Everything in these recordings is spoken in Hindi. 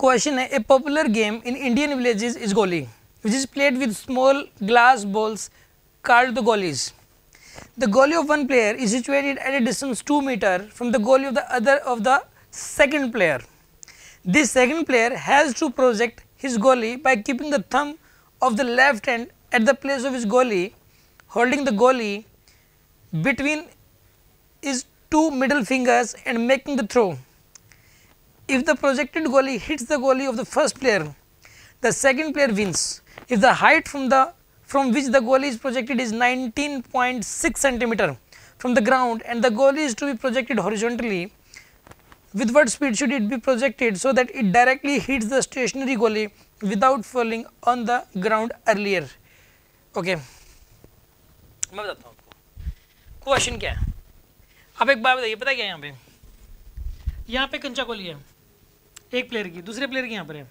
क्वेश्चन है, ए popular game in Indian villages is गोली which is played with small glass balls called the goalies. The goalie of one player is situated at a distance 2 meters from the goalie of the other of the second player. This second player has to project his goalie by keeping the thumb of the left hand at the place of his goalie, holding the goalie between his two middle fingers and making the throw. If the projected goalie hits the goalie of the first player, the second player wins. If the height from which the goalie is projected is 19.6 centimeter from the ground and the goalie is to be projected horizontally, with what speed should it be projected so that it directly hits the stationary goalie without falling on the ground earlier? Okay. मैं बताता हूँ आपको क्वेश्चन क्या है. आप एक बात बताइए, पता क्या है यहाँ पे कंचा गोली है एक प्लेयर की, दूसरे प्लेयर की यहाँ पर है,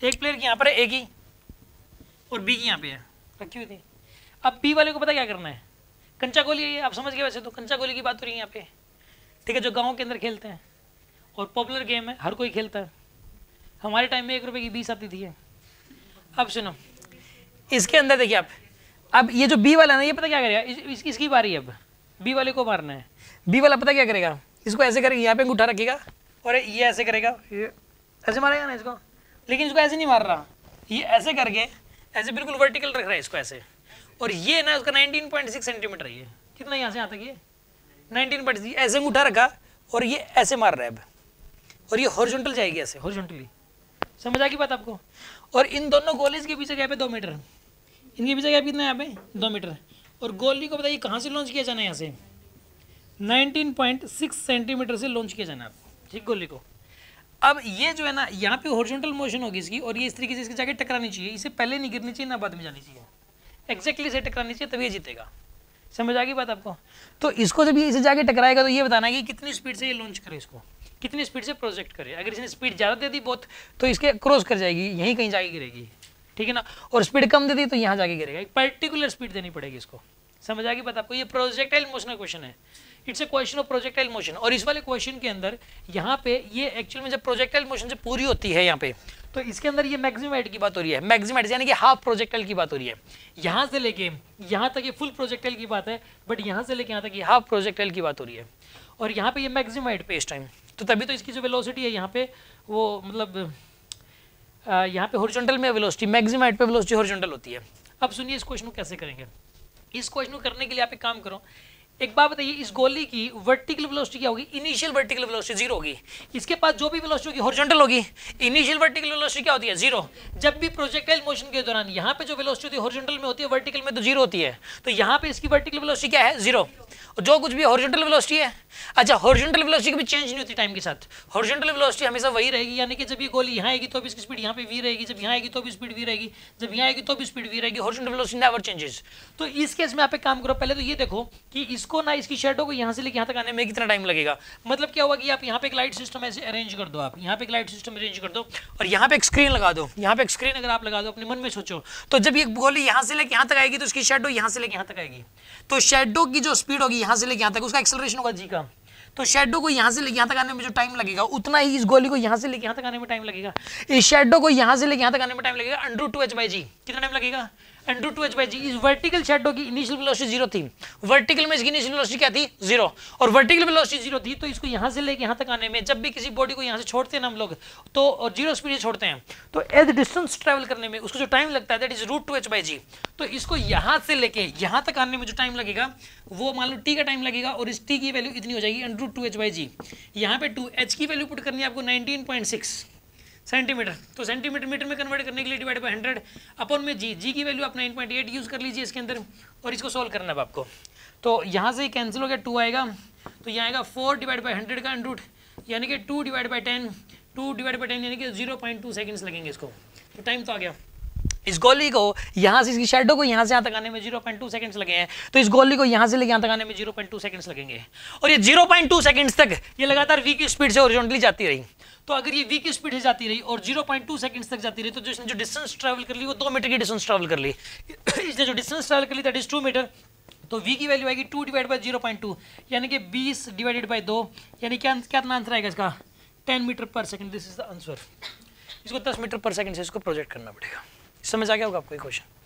एक प्लेयर की यहाँ पर है ए की और बी की यहाँ पे है रखी हुई थी. अब बी वाले को पता क्या करना है, कंचा गोली है ये, आप समझ गए. वैसे तो कंचा गोली की बात हो रही है यहाँ पे, ठीक है, जो गांव के अंदर खेलते हैं और पॉपुलर गेम है, हर कोई खेलता है. हमारे टाइम में 1 रुपये की 20 आती थी. अब सुनो, इसके अंदर देखिए आप, अब ये जो बी वाला है ना, ये पता क्या करेगा, इसकी बारी है. अब बी वाले को मारना है. बी वाला पता क्या करेगा, इसको ऐसे करेगा, यहाँ पे अंगूठा रखेगा और ये ऐसे करेगा, ये ऐसे मारेगा ना इसको, लेकिन इसको ऐसे नहीं मार रहा, ये ऐसे करके ऐसे बिल्कुल वर्टिकल रख रहा है इसको ऐसे. और ये ना उसका 19.6 सेंटीमीटर है. ये कितना यहाँ से यहाँ तक, ये 19.6, ऐसे अंगूठा रखा और ये ऐसे मार रहा है अब, और ये हॉरिजॉन्टल जाएगी ऐसे, हॉरिजॉन्टली. समझ आ गई बात आपको. और इन दोनों गोलीज के पीछे गैप है 2 मीटर, इनके पीछे गैप कितना है यहाँ पे 2 मीटर. और गोली को बताइए कहाँ से लॉन्च किया जाना है, यहाँ से 19.6 सेंटीमीटर से लॉन्च किया जाना है आपको, ठीक, गोली को. अब ये जो है ना, यहाँ पे हॉरिजॉन्टल मोशन होगी इसकी, और ये इस तरीके से इसके जाके टकरानी चाहिए. इसे पहले नहीं गिरनी चाहिए ना बाद में जानी चाहिए, एक्जैक्टली से टकरानी चाहिए, तभी ये जीतेगा. समझ आ गई बात आपको. तो इसको जब ये इसे जाके टकराएगा तो ये बताना है कि कितनी स्पीड से ये लॉन्च करे, इसको कितनी स्पीड से प्रोजेक्ट करे. अगर इसने स्पीड ज़्यादा दे दी बहुत, तो इसके क्रॉस कर जाएगी, यहीं कहीं जाके गिरेगी, ठीक है ना. और स्पीड कम दे दी तो यहाँ जाके गिरेगा. एक पर्टिकुलर स्पीड देनी पड़ेगी इसको. समझ आ गई बात आपको. ये प्रोजेक्टाइल मोशन का क्वेश्चन है, it's a question of projectile motion. और इस वाले क्वेश्चन के अंदर यहाँ पे ये एक्चुअल में जब प्रोजेक्टाइल मोशन से पूरी होती है यहाँ पे, तो इसके अंदर ये मैक्सिमम हाइट की बात हो रही है. मैक्सिमम हाइट यानी कि हाफ प्रोजेक्टाइल की बात हो रही है. यहाँ से लेके यहाँ तक ये फुल प्रोजेक्टाइल की बात है, बट यहाँ से लेके यहाँ तक ये हाफ प्रोजेक्टाइल की बात हो रही है. और यहाँ पे ये मैक्सिमम हाइट पे इस टाइम, तो तभी तो इसकी जो वेलोसिटी है यहाँ पे वो मतलब यहाँ पे हॉरिजॉन्टल में वेलोसिटी, मैक्सिमम हाइट पे वेलोसिटी हॉरिजॉन्टल होती है. अब सुनिए इस क्वेश्चन को कैसे करेंगे. इस क्वेश्चन को करने के लिए आप एक काम करो, एक बात बताइए, इस गोली की वर्टिकल वेलोसिटी क्या होगी, इनिशियल वर्टिकल वेलोसिटी 0 होगी. इसके पास जो भी वेलोसिटी होगी हॉरिजॉन्टल होगी. इनिशियल वर्टिकल वेलोसिटी क्या होती है 0. जब भी प्रोजेक्टाइल मोशन के दौरान यहाँ पे जो वेलोसिटी होती है हॉरिजॉन्टल में होती है, वर्टिकल में तो 0 होती है. तो यहाँ पे इसकी वर्टिकल वेलोसिटी क्या है 0, और जो कुछ भी हॉरिजॉन्टल वेलोसिटी है. अच्छा, हॉरिजॉन्टल वेलोसिटी कभी चेंज नहीं होती टाइम के साथ. हॉरिजॉन्टल वेलोसिटी हमेशा वही रहेगी, यानी कि जब ये गोली यहाँ आएगी तो भी इसकी स्पीड यहाँ पे v रहेगी, जब यहाँ आएगी तो भी स्पीड v रहेगी, जब यहाँ आएगी तो भी स्पीड v रहेगी. Horizontal velocity never changes. तो इस केस में आप एक काम करो, पहले तो ये देखो कि इसको ना इसकी शैडो को यहाँ से लेके यहाँ तक आने में कितना टाइम लगेगा. मतलब क्या हुआ कि आप यहाँ पे एक लाइट सिस्टम ऐसे अरेंज कर दो, आप यहाँ पे एक लाइट सिस्टम अरेंज कर दो और यहाँ पे एक स्क्रीन लगा दो. यहाँ पे एक स्क्रीन अगर आप लगा दो, अपने मन में सोचो, तो जब ये गोली यहाँ से लेके यहाँ तक आएगी तो इसकी शैडो यहाँ से लेके यहाँ तक आएगी. तो शैडो की जो स्पीड होगी यहाँ से लेके यहाँ तक, उसका एक्सेलरेशन होगा जी का. तो शैडो को यहाँ से लेके यहाँ तक आने में जो टाइम लगेगा, उतना ही इस गोली को यहाँ से लेके यहाँ तक आने में टाइम लगेगा. इस शैडो को यहाँ से लेके यहाँ तक आने में टाइम लगेगा √2h/g. कितना टाइम लगेगा √2h/g. इस वर्टिकल शैडो की इनिशियल वेलोसिटी 0 थी, वर्टिकल में इसकी इनिशियल वेलोसिटी क्या थी 0, और वर्टिकल वेलोसिटी 0 थी. तो इसको यहाँ से लेके यहाँ तक आने में, जब भी किसी बॉडी को यहाँ से छोड़ते हैं ना हम लोग, तो और 0 स्पीड से छोड़ते हैं, तो एज डिस्टेंस ट्रेवल करने में उसको जो टाइम लगता है दैट इज √2h/g. तो इसको यहाँ से लेके यहाँ तक आने में जो टाइम लगेगा वो मान लो t का टाइम लगेगा, और इस t की वैल्यू इतनी हो जाएगी √2h/g. यहाँ पे 2h की वैल्यू पुट करनी है आपको 19.6 सेंटीमीटर. तो सेंटीमीटर मीटर में कन्वर्ट करने के लिए डिवाइड बाय 100 अपॉन में जी की वैल्यू आप 9.8 यूज़ कर लीजिए इसके अंदर, और इसको सॉल्व करना है आपको. तो यहाँ से कैंसिल हो गया, 2 आएगा, तो यहाँ आएगा 4 डिवाइड बाई 100 का अंडर रूट, यानी कि 2 डिवाइड बाई 10, 2 डिवाइड बाई 10 यानी कि 0.2 सेकेंड्स लगेंगे इसको. तो टाइम तो आ गया. इस गोली को यहाँ से, इसकी शैडो को यहाँ से यहाँ तक आने में 0.2 सेकंड्स लगे हैं, तो इस गोली को यहाँ से लेके यहाँ तक आने में 0.2 सेकंड्स लगेंगे. और ये 0.2 सेकंड्स तक ये लगातार v की स्पीड से हॉरिजॉन्टली जाती रही. तो अगर ये v की स्पीड से जाती रही और 0.2 सेकंड्स तक जाती रही, तो इसने जो डिस्टेंस ट्रैवल कर ली वो 2 मीटर की डिस्टेंस ट्रैवल कर ली. इसने जो डिस्टेंस ट्रैवल कर ली दैट इज 2 मीटर. तो v की वैल्यू आएगी 2 डिवाइड बाई 0.2 यानी कि 20 डिवाइडेड बाई 2, यानी क्या आंसर आएगा इसका 10 मीटर पर second, this is the answer. इसको 10 मीटर पर सेकंड से इसको प्रोजेक्ट करना पड़ेगा। समझ आ गया होगा आपको ये क्वेश्चन?